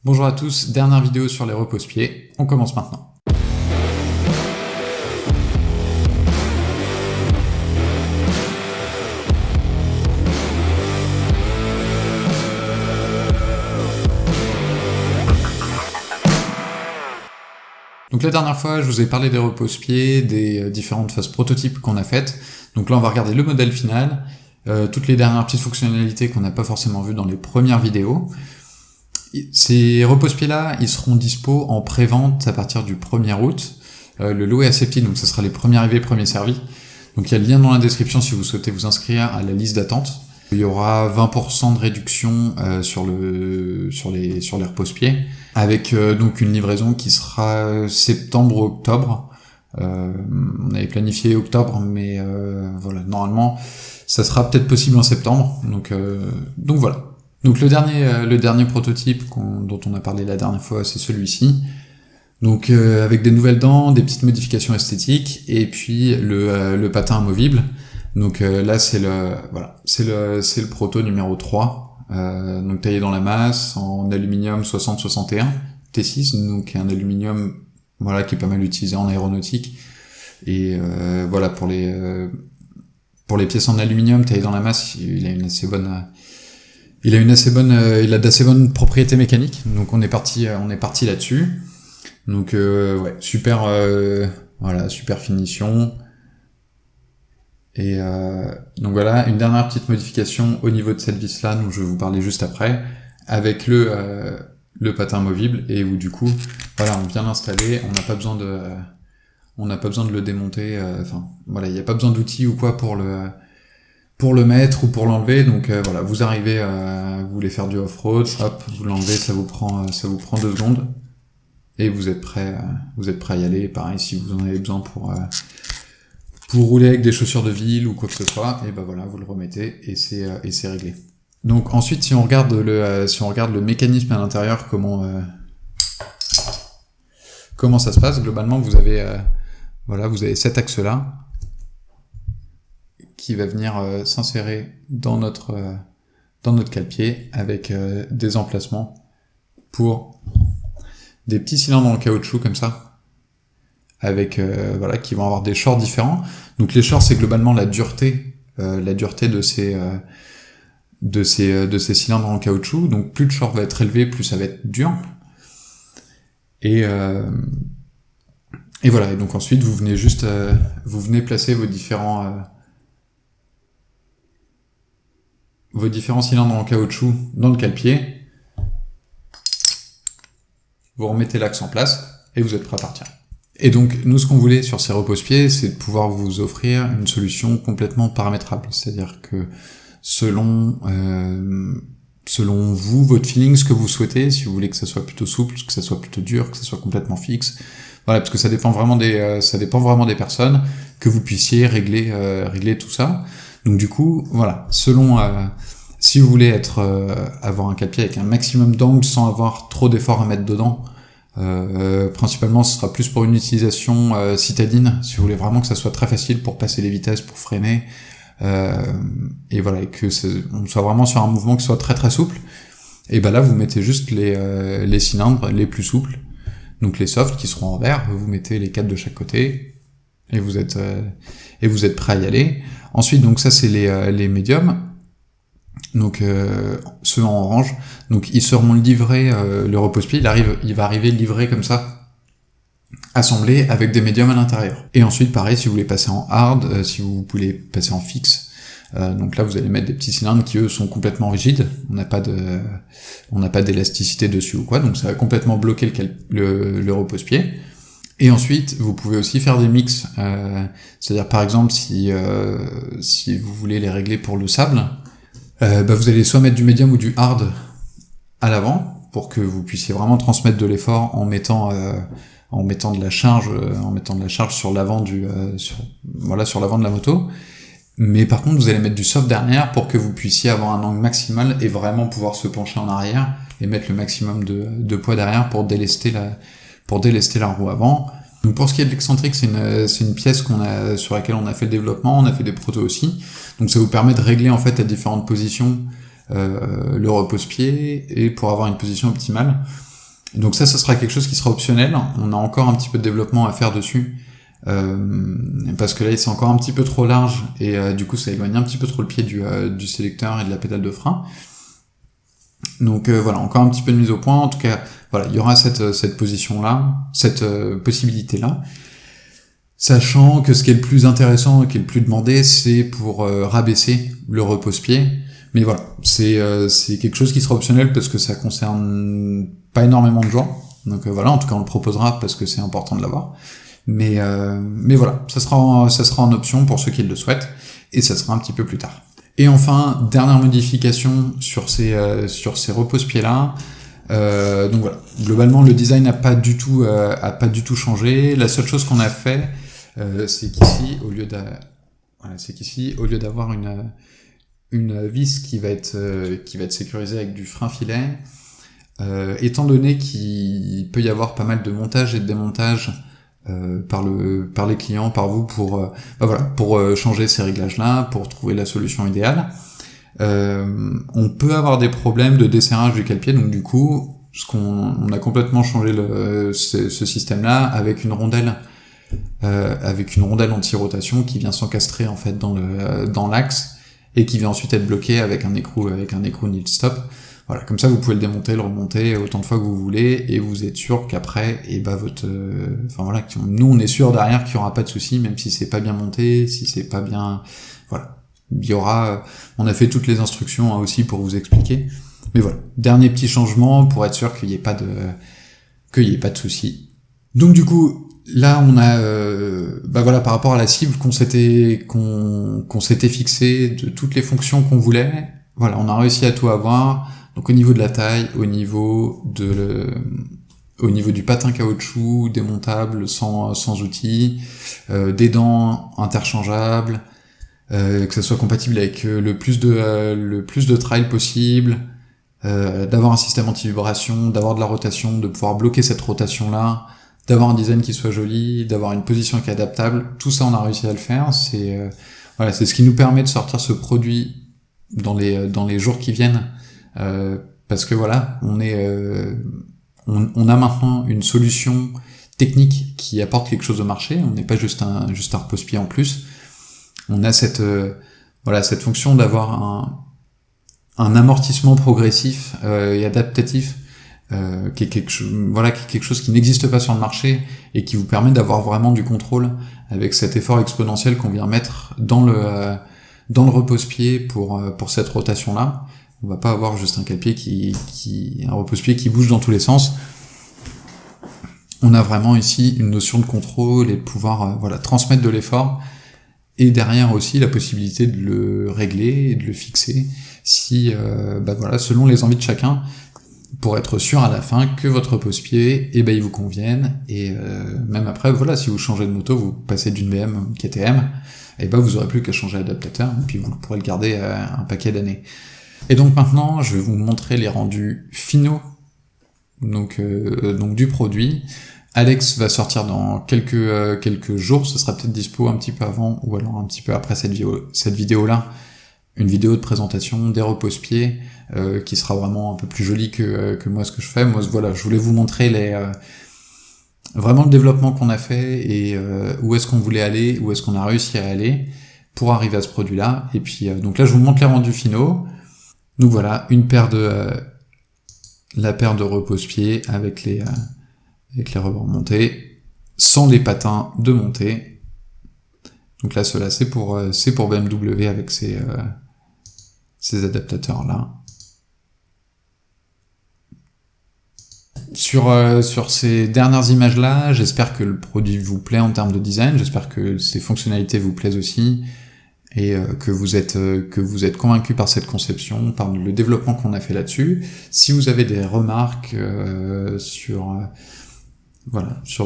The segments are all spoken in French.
Bonjour à tous, dernière vidéo sur les repose-pieds, on commence maintenant. Donc la dernière fois, je vous ai parlé des repose-pieds, des différentes phases prototypes qu'on a faites. Donc là, on va regarder le modèle final, toutes les dernières petites fonctionnalités qu'on n'a pas forcément vues dans les premières vidéos. Ces repose-pieds-là, ils seront dispo en pré-vente à partir du 1er août. Le lot est assez petit, donc ça sera les premiers arrivés, premiers servis. Donc il y a le lien dans la description si vous souhaitez vous inscrire à la liste d'attente. Il y aura 20% de réduction sur les repose-pieds, avec donc une livraison qui sera septembre-octobre. On avait planifié octobre, mais voilà, normalement, ça sera peut-être possible en septembre. Donc voilà. Donc le dernier prototype dont on a parlé la dernière fois, c'est celui-ci. Donc avec des nouvelles dents, des petites modifications esthétiques, et puis le patin amovible. Donc là c'est le proto numéro 3, donc taillé dans la masse, en aluminium 60-61 T6, donc un aluminium voilà qui est pas mal utilisé en aéronautique. Et voilà pour les pièces en aluminium taillées dans la masse, il a d'assez bonnes propriétés mécaniques, donc on est parti là-dessus. Donc ouais, super finition. Et donc voilà, une dernière petite modification au niveau de cette vis là, dont je vais vous parler juste après, avec le patin amovible, et où du coup, voilà, on vient l'installer, on n'a pas besoin de le démonter, voilà, il n'y a pas besoin d'outils ou quoi pour le mettre ou pour l'enlever. Donc voilà, vous arrivez, vous voulez faire du off-road, hop, vous l'enlevez, ça vous prend 2 secondes, et vous êtes prêt à y aller. Pareil, si vous en avez besoin pour rouler avec des chaussures de ville ou quoi que ce soit, et ben voilà, vous le remettez et c'est réglé. Donc ensuite, si on regarde le mécanisme à l'intérieur, comment ça se passe, globalement, vous avez cet axe-là qui va venir s'insérer dans notre cale-pied avec des emplacements pour des petits cylindres en caoutchouc comme ça, avec qui vont avoir des shorts différents. Donc les shorts, c'est globalement la dureté de ces cylindres en caoutchouc. Donc plus le short va être élevé, plus ça va être dur. Et voilà. Et donc ensuite, vous venez placer vos différents cylindres en caoutchouc dans le cale-pied. Vous remettez l'axe en place et vous êtes prêt à partir. Et donc, nous, ce qu'on voulait sur ces repose-pieds, c'est de pouvoir vous offrir une solution complètement paramétrable. C'est-à-dire que selon vous, votre feeling, ce que vous souhaitez, si vous voulez que ça soit plutôt souple, que ça soit plutôt dur, que ça soit complètement fixe, voilà, parce que ça dépend vraiment des personnes, que vous puissiez régler tout ça. Donc du coup, voilà, si vous voulez avoir un cale-pied avec un maximum d'angles sans avoir trop d'efforts à mettre dedans, principalement ce sera plus pour une utilisation citadine, si vous voulez vraiment que ça soit très facile pour passer les vitesses, pour freiner, et voilà, et que on soit vraiment sur un mouvement qui soit très très souple. Et ben là vous mettez juste les cylindres les plus souples, donc les softs qui seront en vert, vous mettez les 4 de chaque côté, et vous êtes prêt à y aller. Ensuite, donc ça c'est les médiums, donc ceux en orange, donc ils seront livrés, le repose-pied il va arriver livré comme ça, assemblé avec des médiums à l'intérieur. Et ensuite pareil, si vous voulez passer en hard, si vous voulez passer en fixe, donc là vous allez mettre des petits cylindres qui eux sont complètement rigides, on n'a pas d'élasticité dessus ou quoi, donc ça va complètement bloquer le repose-pied. Et ensuite, vous pouvez aussi faire des mix, c'est-à-dire par exemple si vous voulez les régler pour le sable, vous allez soit mettre du médium ou du hard à l'avant pour que vous puissiez vraiment transmettre de l'effort en mettant de la charge sur l'avant sur l'avant de la moto. Mais par contre, vous allez mettre du soft derrière pour que vous puissiez avoir un angle maximal et vraiment pouvoir se pencher en arrière et mettre le maximum de poids derrière pour délester la roue avant. Donc pour ce qui est de l'excentrique, c'est une pièce sur laquelle on a fait le développement, on a fait des protos aussi. Donc ça vous permet de régler en fait à différentes positions le repose-pied et pour avoir une position optimale. Donc ça sera quelque chose qui sera optionnel. On a encore un petit peu de développement à faire dessus. Parce que là c'est encore un petit peu trop large et du coup ça éloigne un petit peu trop le pied du sélecteur et de la pédale de frein. Donc voilà, encore un petit peu de mise au point. En tout cas, voilà, il y aura cette position-là, cette possibilité-là. Sachant que ce qui est le plus intéressant et qui est le plus demandé, c'est pour rabaisser le repose-pied. Mais voilà, c'est quelque chose qui sera optionnel parce que ça concerne pas énormément de gens. Donc voilà, en tout cas on le proposera parce que c'est important de l'avoir. Mais voilà, ça sera en option pour ceux qui le souhaitent, et ça sera un petit peu plus tard. Et enfin, dernière modification sur ces repose-pieds-là. Donc voilà, globalement le design n'a pas du tout changé. La seule chose qu'on a fait, c'est qu'ici, au lieu d'avoir une vis qui va être sécurisée avec du frein filet, étant donné qu'il peut y avoir pas mal de montage et de démontage par les clients, par vous, pour changer ces réglages-là, pour trouver la solution idéale. On peut avoir des problèmes de desserrage du cale-pied, donc du coup, on a complètement changé ce système-là avec une rondelle anti-rotation qui vient s'encastrer en fait dans l'axe et qui vient ensuite être bloqué avec un écrou nil stop. Voilà, comme ça vous pouvez le démonter, le remonter autant de fois que vous voulez et vous êtes sûr qu'après, nous on est sûr derrière qu'il y aura pas de souci, même si c'est pas bien monté, si c'est pas bien, voilà. Il y aura, on a fait toutes les instructions aussi pour vous expliquer. Mais voilà, dernier petit changement pour être sûr qu'il y ait pas de souci. Donc du coup, là on a, par rapport à la cible qu'on s'était fixé, de toutes les fonctions qu'on voulait, voilà, on a réussi à tout avoir. Donc au niveau de la taille, au niveau du patin caoutchouc démontable sans outils, des dents interchangeables, que ça soit compatible avec le plus de trail possible, d'avoir un système anti-vibration, d'avoir de la rotation, de pouvoir bloquer cette rotation-là, d'avoir un design qui soit joli, d'avoir une position qui est adaptable. Tout ça, on a réussi à le faire. C'est ce qui nous permet de sortir ce produit dans les jours qui viennent. Parce que voilà, on a maintenant une solution technique qui apporte quelque chose au marché. On n'est pas juste un repose-pied en plus. On a cette fonction d'avoir un amortissement progressif et adaptatif qui est quelque chose qui n'existe pas sur le marché et qui vous permet d'avoir vraiment du contrôle avec cet effort exponentiel qu'on vient mettre dans le repose-pied pour cette rotation là. On va pas avoir juste un cale-pied un repose-pied qui bouge dans tous les sens. On a vraiment ici une notion de contrôle et de pouvoir transmettre de l'effort, et derrière aussi la possibilité de le régler et de le fixer si selon les envies de chacun, pour être sûr à la fin que votre repose-pied il vous convienne, et même après si vous changez de moto, vous passez d'une BM à une KTM, vous aurez plus qu'à changer l'adaptateur et puis vous pourrez le garder un paquet d'années. Et donc maintenant, je vais vous montrer les rendus finaux donc du produit. Alex va sortir dans quelques jours, ce sera peut-être dispo un petit peu avant ou alors un petit peu après cette vidéo-là, une vidéo de présentation des repose-pieds qui sera vraiment un peu plus jolie que moi ce que je fais. Moi je voulais vous montrer vraiment le développement qu'on a fait et où est-ce qu'on voulait aller, où est-ce qu'on a réussi à aller pour arriver à ce produit-là. Et puis donc là je vous montre les rendus finaux. Donc voilà, la paire de repose-pieds avec les rebords montés, sans les patins de montée. Donc là, cela c'est pour BMW avec ces adaptateurs là. Sur ces dernières images là, j'espère que le produit vous plaît en termes de design, j'espère que ces fonctionnalités vous plaisent aussi, et que vous êtes convaincu par cette conception, par le développement qu'on a fait là-dessus. Si vous avez des remarques sur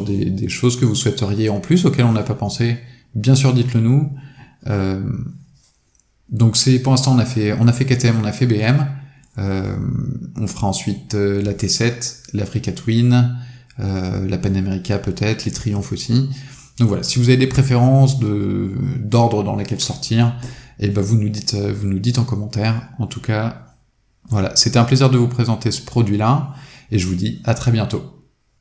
des choses que vous souhaiteriez en plus, auxquelles on n'a pas pensé, bien sûr dites-le nous. Donc pour l'instant on a fait KTM, on a fait BM, on fera ensuite la T7, l'Africa Twin, la Panamerica peut-être, les Triumph aussi. Donc voilà, si vous avez des préférences d'ordre dans lesquels sortir, vous nous dites en commentaire. En tout cas, Voilà, c'était un plaisir de vous présenter ce produit-là, et je vous dis à très bientôt.